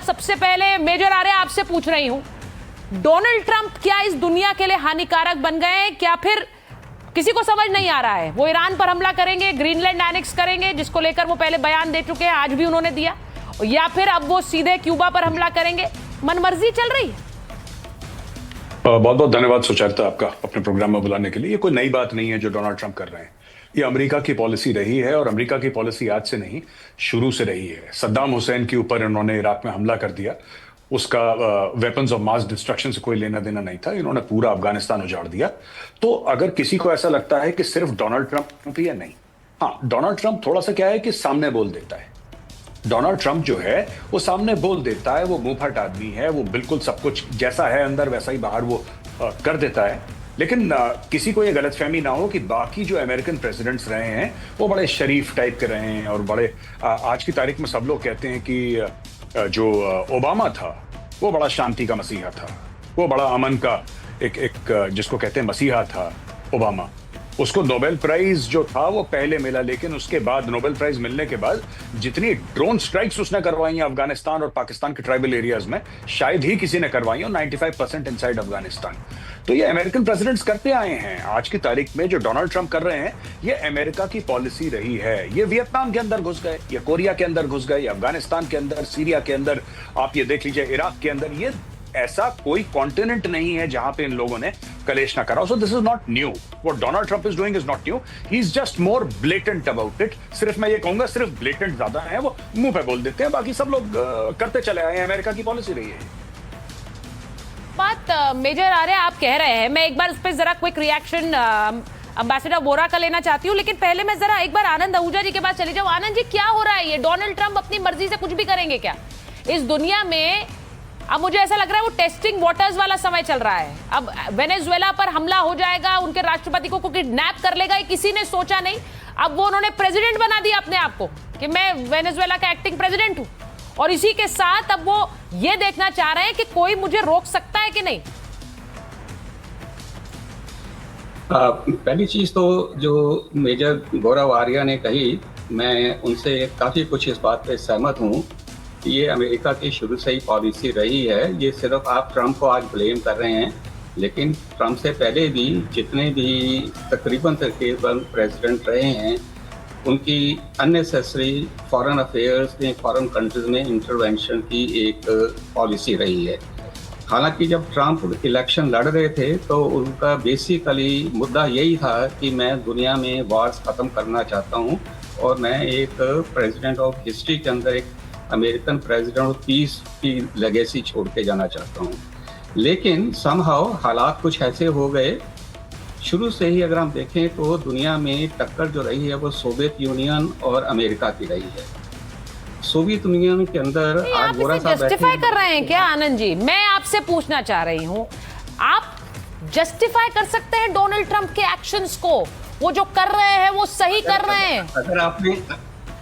सबसे पहले मेजर आर्य आपसे पूछ रही हूं, डोनाल्ड ट्रंप क्या इस दुनिया के लिए हानिकारक बन गए हैं? क्या फिर किसी को समझ नहीं आ रहा है वो ईरान पर हमला करेंगे, ग्रीनलैंड एनेक्स करेंगे, जिसको लेकर वो पहले बयान दे चुके हैं, आज भी उन्होंने दिया, या फिर अब वो सीधे क्यूबा पर हमला करेंगे? मनमर्जी चल रही है। बहुत बहुत धन्यवाद सुचरिता आपका अपने प्रोग्राम में बुलाने के लिए। ये कोई नई बात नहीं है जो डोनाल्ड ट्रंप कर रहे हैं। ये अमेरिका की पॉलिसी रही है और अमेरिका की पॉलिसी आज से नहीं शुरू से रही है। सद्दाम हुसैन के ऊपर इन्होंने इराक में हमला कर दिया, उसका वेपन्स ऑफ मास डिस्ट्रक्शन से कोई लेना देना नहीं था, इन्होंने पूरा अफगानिस्तान उजाड़ दिया। तो अगर किसी को ऐसा लगता है कि सिर्फ डोनाल्ड ट्रंप ही है, नहीं, हाँ, डोनाल्ड ट्रंप थोड़ा सा क्या है कि सामने बोल देता है। डोनाल्ड ट्रंप जो है वो सामने बोल देता है, वो मुंहफट आदमी है, वो बिल्कुल सब कुछ जैसा है अंदर वैसा ही बाहर वो कर देता है। लेकिन किसी को ये गलतफहमी ना हो कि बाकी जो अमेरिकन प्रेसिडेंट्स रहे हैं वो बड़े शरीफ टाइप के रहे हैं और बड़े आज की तारीख में सब लोग कहते हैं कि जो ओबामा था वो बड़ा शांति का मसीहा था, वो बड़ा अमन का एक जिसको कहते हैं मसीहा था ओबामा। उसको नोबेल प्राइज जो था वो पहले मिला, लेकिन उसके बाद नोबेल प्राइज मिलने के बाद जितनी ड्रोन स्ट्राइक्स उसने करवाई हैं अफगानिस्तान और पाकिस्तान के ट्राइबल एरियाज में, शायद ही किसी ने करवाई हो, 95% इनसाइड अफगानिस्तान। तो ये अमेरिकन प्रेसिडेंट्स करते आए हैं। आज की तारीख में जो डोनाल्ड ट्रंप कर रहे हैं ये अमेरिका की पॉलिसी रही है। ये वियतनाम के अंदर घुस गए, ये कोरिया के अंदर घुस गए, ये अफगानिस्तान के अंदर, सीरिया के अंदर, आप ये देख लीजिए इराक के अंदर। ये ऐसा कोई कॉन्टिनेंट नहीं है जहां पे इन लोगों ने कलेश ना करा। So this is not new, what Donald Trump is doing is not new, he is just more blatant about it. सिर्फ मैं ये कहूंगा सिर्फ ब्लेटेंट ज्यादा है, वो मुंह पे बोल देते हैं, बाकी सब लोग करते चले आए हैं। अमेरिका की पॉलिसी रही है। बात मेजर आर्य आप कह रहे हैं, मैं एक बार उस पर जरा क्विक रिएक्शन अंबेसडर वोरा का लेना चाहती हूँ, लेकिन पहले मैं जरा एक बार आनंद आहूजा जी के पास चली जाऊँ। आनंद जी, क्या हो रहा है? ये डोनाल्ड ट्रंप अपनी मर्जी से कुछ भी करेंगे क्या इस दुनिया में? अब मुझे ऐसा लग रहा है वो टेस्टिंग वाटर्स वाला समय चल रहा है। अब वेनेजुएला पर हमला हो जाएगा, उनके राष्ट्रपति को किडनैप कर लेगा, ये किसी ने सोचा नहीं। अब वो उन्होंने प्रेसिडेंट बना दिया अपने आप को कि मैं वेनेजुएला का एक्टिंग प्रेसिडेंट हूं, और इसी के साथ अब वो ये देखना चाह रहे हैं कि कोई मुझे रोक सकता है कि नहीं। पहली चीज तो जो मेजर गौरव आर्या ने कही, मैं उनसे काफी कुछ इस बात पे सहमत हूँ। ये अमेरिका की शुरू से ही पॉलिसी रही है। ये सिर्फ आप ट्रंप को आज ब्लेम कर रहे हैं, लेकिन ट्रंप से पहले भी जितने भी तकरीबन प्रेसिडेंट रहे हैं उनकी अननेसेसरी फॉरेन अफेयर्स में, फॉरेन कंट्रीज में इंटरवेंशन की एक पॉलिसी रही है। हालांकि जब ट्रंप इलेक्शन लड़ रहे थे तो उनका बेसिकली मुद्दा यही था कि मैं दुनिया में वॉर्स ख़त्म करना चाहता हूँ और मैं एक प्रेसिडेंट ऑफ हिस्ट्री के अंदर एक अमेरिकन प्रेसिडेंट ऑफ पीस की लेगेसी छोड़ के जाना चाहता हूँ। लेकिन समहाउ हालात कुछ ऐसे हो गए, शुरू से ही अगर हम देखें तो दुनिया में टक्कर जो रही है वो सोवियत यूनियन और अमेरिका की रही है। सोवियत यूनियन के अंदर आप इसे जस्टिफाई कर रहे हैं क्या आनंद जी? मैं आपसे पूछना चाह रही हूँ, आप जस्टिफाई कर सकते हैं डोनाल्ड ट्रंप के एक्शंस को? वो जो कर रहे हैं वो सही कर रहे हैं?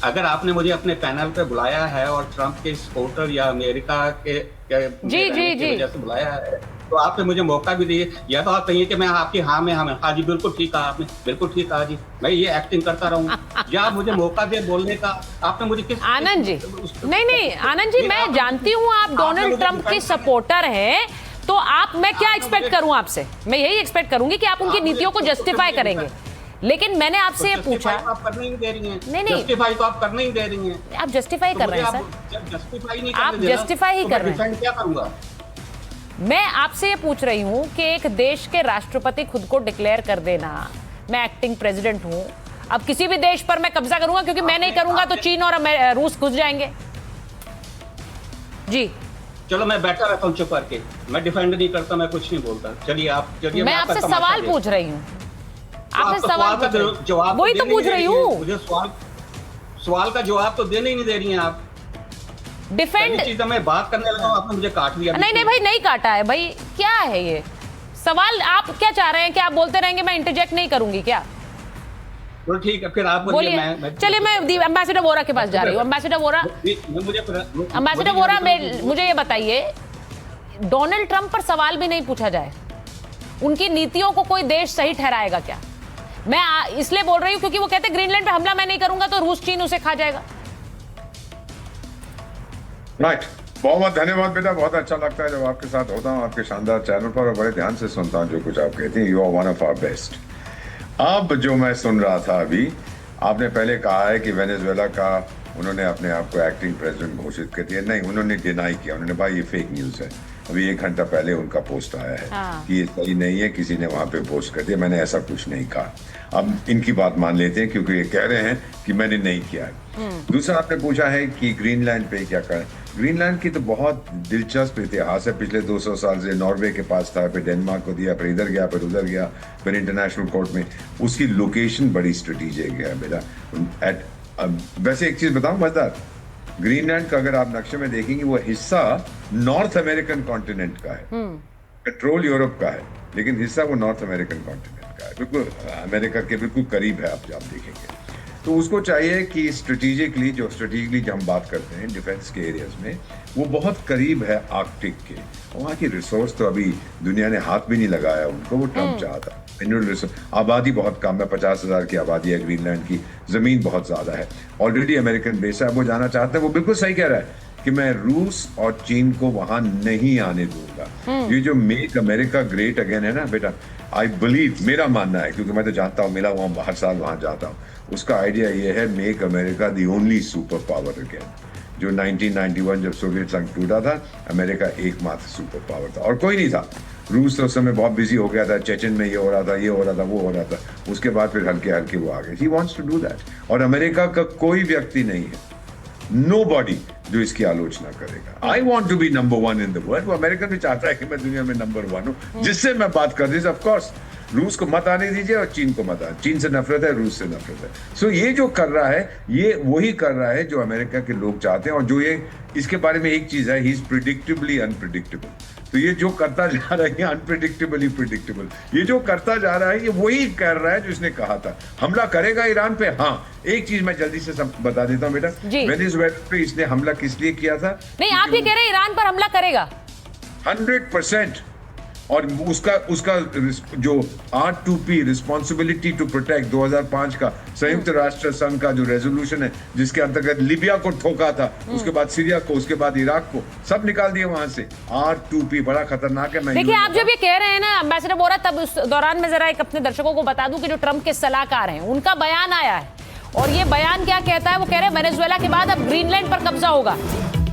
अगर आपने मुझे अपने पैनल पे बुलाया है और ट्रंप के सपोर्टर या अमेरिका के वजह से बुलाया है तो आपने मुझे मौका भी दिए, या तो आप कहिए कि मैं आपकी हाँ जी बिल्कुल ठीक कहा आपने, बिल्कुल ठीक कहा जी, मैं ये एक्टिंग करता रहूं, या मुझे मौका दे बोलने का। आपने मुझे किस आनंद जी नहीं आनंद जी, मैं जानती हूँ आप डोनाल्ड ट्रंप के सपोर्टर हैं, तो आप, मैं क्या एक्सपेक्ट करूं आपसे? मैं यही एक्सपेक्ट करूंगी कि आप उनकी नीतियों को जस्टिफाई करेंगे। लेकिन मैंने आपसे ये पूछा, आप करने ही दे रही हैं। नहीं जस्टिफाई तो आप करने ही दे रही हैं। आप जस्टिफाई कर रहे हैं सर, आप जस्टिफाई ही कर रहे हैं। क्या करूंगा? मैं आपसे ये पूछ रही हूँ कि एक देश के राष्ट्रपति खुद को डिक्लेयर कर देना, मैं एक्टिंग प्रेसिडेंट हूँ, अब किसी भी देश पर मैं कब्जा करूंगा, क्योंकि मैं नहीं करूंगा तो चीन और रूस घुस जाएंगे। जी चलो मैं बैठा रहता हूँ चुप करके, मैं डिफेंड नहीं करता, मैं कुछ नहीं बोलता। चलिए मैं आपसे सवाल पूछ रही हूँ, आपसे सवाल का जवाब वही तो पूछ रही हूँ। मुझे सवाल का जवाब तो देने ही नहीं दे रही हैं आप। डिफेंड चीज मैं बात करने लगा हूं, आपने मुझे काट दिया। नहीं भाई, नहीं काटा है भाई, क्या है ये सवाल? आप क्या चाह रहे हैं कि आप बोलते रहेंगे, मैं इंटरजेक्ट नहीं करूंगी क्या? तो ठीक है, फिर आप बोलिए। चलिए मैं अंबेसडर वोरा के पास जा रही हूँ। अंबेसडर वोरा, मुझे ये बताइए, डोनाल्ड ट्रंप पर सवाल भी नहीं पूछा जाए, उनकी नीतियों को कोई देश सही ठहराएगा क्या? मैं इसलिए बोल रही हूँ क्योंकि वो कहते हैं ग्रीनलैंड पे हमला मैं नहीं करूंगा तो रूस चीन उसे खा जाएगा। राइट बहुत बहुत धन्यवाद बेटा, बहुत अच्छा लगता है जब आपके साथ होता हूँ आपके शानदार चैनल पर, और बड़े ध्यान से सुनता हूँ जो कुछ आप कहती हैं। You are one of our best. अब जो मैं सुन रहा था अभी, आपने पहले कहा है कि वेनेजुएला का उन्होंने अपने आप को एक्टिंग प्रेसिडेंट घोषित कर दिया। नहीं, उन्होंने डिनाई किया, उन्होंने कहा ये फेक न्यूज़ है। अभी 1 घंटा पहले उनका पोस्ट आया है कि ये सही नहीं है, किसी ने वहां पे पोस्ट कर दिया। मैंने ऐसा कुछ नहीं कहा। अब इनकी बात मान लेते हैं क्योंकि ये कह रहे हैं कि मैंने नहीं किया है। दूसरा आपने पूछा है कि ग्रीनलैंड पे क्या करें। ग्रीनलैंड की तो बहुत दिलचस्प इतिहास है। पिछले 200 साल से नॉर्वे के पास था, फिर डेनमार्क को दिया, फिर इधर गया, फिर उधर गया, फिर इंटरनेशनल कोर्ट में। उसकी लोकेशन बड़ी स्ट्रेटेजिक है बेटा। वैसे एक चीज बताऊं मजेदार, ग्रीनलैंड का अगर आप नक्शे में देखेंगे वो हिस्सा नॉर्थ अमेरिकन कॉन्टिनेंट का है, कंट्रोल यूरोप का है, लेकिन हिस्सा वो नॉर्थ अमेरिकन कॉन्टिनेंट का है, बिल्कुल अमेरिका के बिल्कुल करीब है। आप देखेंगे तो उसको चाहिए कि स्ट्रेटेजिकली जो हम बात करते हैं डिफेंस के एरियाज में, वो बहुत करीब है आर्कटिक के। वहाँ की रिसोर्स तो अभी दुनिया ने हाथ भी नहीं लगाया उनको, वो ट्रम्प चाहता। मिनरल रिसोर्स, आबादी बहुत कम है, 50,000 की आबादी है ग्रीनलैंड की, जमीन बहुत ज्यादा है, ऑलरेडी अमेरिकन बेस है। वो जाना चाहते हैं, वो बिल्कुल सही कह रहा है कि मैं रूस और चीन को वहां नहीं आने दूंगा। ये जो मेक अमेरिका ग्रेट अगेन है ना बेटा, आई बिलीव, मेरा मानना है क्योंकि मैं तो जानता हूँ, मिला हुआ हर साल वहां जाता हूँ, उसका आइडिया ये है make America the only super power again. जो 1991 जब सोवियत संघ टूटा था, अमेरिका एकमात्र सुपर पावर था और कोई नहीं था। रूस तो उस समय बहुत बिजी हो गया था, चेचन में ये हो रहा था, ये हो रहा था, वो हो रहा था, उसके बाद फिर हल्के हल्के वो आ गए। He wants to do that, और अमेरिका का कोई व्यक्ति नहीं है, नोबॉडी, जो इसकी आलोचना करेगा। I want to be number 1 in the world. वो अमेरिकन भी चाहता है कि मैं दुनिया में नंबर 1 हूँ। जिससे मैं बात कर रही हूँ, ऑफ कोर्स रूस को मत आने दीजिए और चीन को मत आने। चीन से नफरत है, रूस से नफरत है। सो ये जो कर रहा है, ये वही कर रहा है जो अमेरिका के लोग चाहते हैं। और जो ये इसके बारे में एक चीज है, ही इज प्रिडिक्टिबली अनप्रिडिक्टेबल। तो ये जो करता जा रहा है अनप्रिडिक्टेबली प्रिडिक्टेबल, ये जो करता जा रहा है, ये वही कर रहा है जो इसने कहा था। हमला करेगा ईरान पे। हाँ, एक चीज मैं जल्दी से बता देता हूँ बेटा, वेनेजुएला पे इसने हमला किस लिए किया था? नहीं, आप ये कह रहे हैं ईरान पर हमला करेगा 100%। और उसका जो R2P रिस्पॉन्सिबिलिटी टू प्रोटेक्ट 2005 का संयुक्त राष्ट्र संघ का जो रेजोल्यूशन है, जिसके अंतर्गत लीबिया को ठोका था, उसके बाद सीरिया को, उसके बाद इराक को, सब निकाल दिए वहां से। R2P बड़ा खतरनाक है। देखिए, आप जब ये कह रहे हैं ना एम्बेसडर बोरा, तब उस दौरान में जरा एक अपने दर्शकों को बता दूं कि जो ट्रंप के सलाहकार हैं, उनका बयान आया है। और ये बयान क्या कहता है? वो कह रहे हैं वेनेजुएला के बाद अब ग्रीनलैंड पर कब्जा होगा।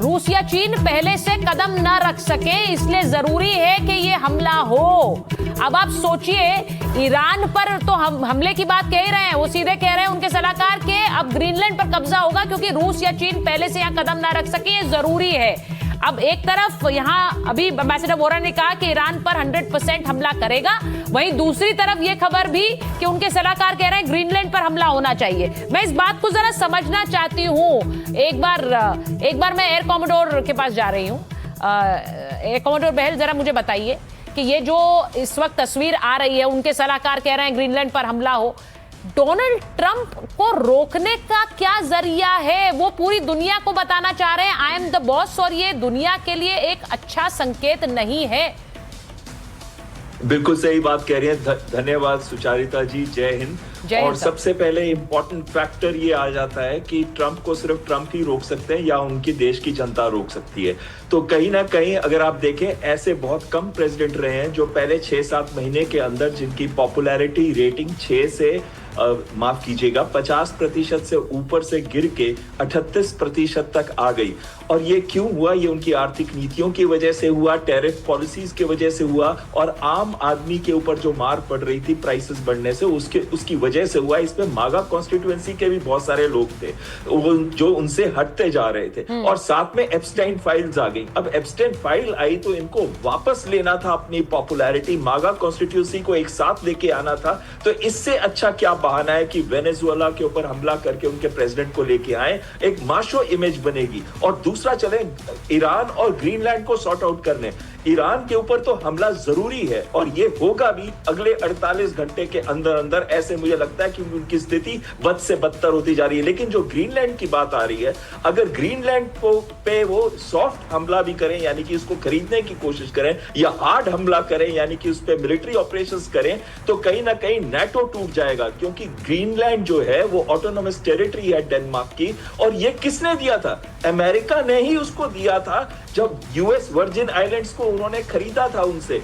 रूस या चीन पहले से कदम न रख सके, इसलिए जरूरी है कि ये हमला हो। अब आप सोचिए, ईरान पर तो हम हमले की बात कह ही रहे हैं, वो सीधे कह रहे हैं उनके सलाहकार के अब ग्रीनलैंड पर कब्जा होगा क्योंकि रूस या चीन पहले से यहां कदम न रख सके, ये जरूरी है। अब एक तरफ यहां अभी एम्बेसडर बोरा ने कहा कि ईरान पर 100% हमला करेगा, वहीं दूसरी तरफ यह खबर भी कि उनके सलाहकार कह रहे हैं ग्रीनलैंड पर हमला होना चाहिए। मैं इस बात को जरा समझना चाहती हूं। एक बार मैं एयर कॉमोडोर के पास जा रही हूं। एयर कॉमोडोर बहल, जरा मुझे बताइए कि ये जो इस वक्त तस्वीर आ रही है, उनके सलाहकार कह रहे हैं ग्रीनलैंड पर हमला हो, डोनाल्ड ट्रंप को रोकने का क्या जरिया है? वो पूरी दुनिया को बताना चाह रहे हैं आई एम द बॉस, और ये दुनिया के लिए एक अच्छा संकेत नहीं है। बिल्कुल सही बात कह रही हैं। धन्यवाद सुचारिता जी, जय हिंद। और सबसे पहले इंपॉर्टेंट फैक्टर ये आ जाता है कि ट्रंप को सिर्फ ट्रंप ही रोक सकते हैं या उनकी देश की जनता रोक सकती है। तो कहीं ना कहीं अगर आप देखें, ऐसे बहुत कम प्रेसिडेंट रहे हैं जो पहले 6-7 महीने के अंदर जिनकी पॉपुलैरिटी रेटिंग 6 से माफ कीजिएगा 50% से ऊपर से गिर के 38% तक आ गई। और ये क्यों हुआ? ये उनकी आर्थिक नीतियों की वजह से हुआ, टैरिफ पॉलिसीज की वजह से हुआ, और आम आदमी के ऊपर जो मार पड़ रही थी प्राइसेस बढ़ने से, उसकी वजह से हुआ। इसमें मागा कॉन्स्टिट्यूएंसी के भी बहुत सारे लोग थे जो उनसे हटते जा रहे थे। और साथ में एप्स्टाइन फाइल्स आ गई। अब एप्स्टाइन फाइल आई तो इनको वापस लेना था अपनी पॉपुलैरिटी, मागा कॉन्स्टिट्यूएंसी को एक साथ लेके आना था। तो इससे अच्छा क्या बहाना है कि वेनेजुएला के ऊपर हमला करके उनके प्रेसिडेंट को लेके आए, एक माशो इमेज बनेगी। और दूसरा चले ईरान और ग्रीनलैंड को सॉर्ट आउट करने। ईरान के ऊपर तो हमला जरूरी है और ये होगा भी अगले 48 घंटे के अंदर अंदर। ऐसे मुझे लगता है कि उनकी स्थिति बद से बदतर होती जा रही है। लेकिन जो ग्रीनलैंड की बात आ रही है, अगर ग्रीनलैंड पे वो सॉफ्ट हमला भी करें, यानी कि इसको खरीदने की कोशिश करें, या हार्ड हमला करें, यानी कि उस पर मिलिट्री ऑपरेशंस करें, तो कहीं ना कहीं नेटो टूट जाएगा। क्योंकि ग्रीनलैंड जो है वो ऑटोनोमस टेरिटरी है डेनमार्क की, और ये किसने दिया था? अमेरिका ने ही उसको दिया था जब यूएस वर्जिन आइलैंड्स को उन्होंने खरीदा था उनसे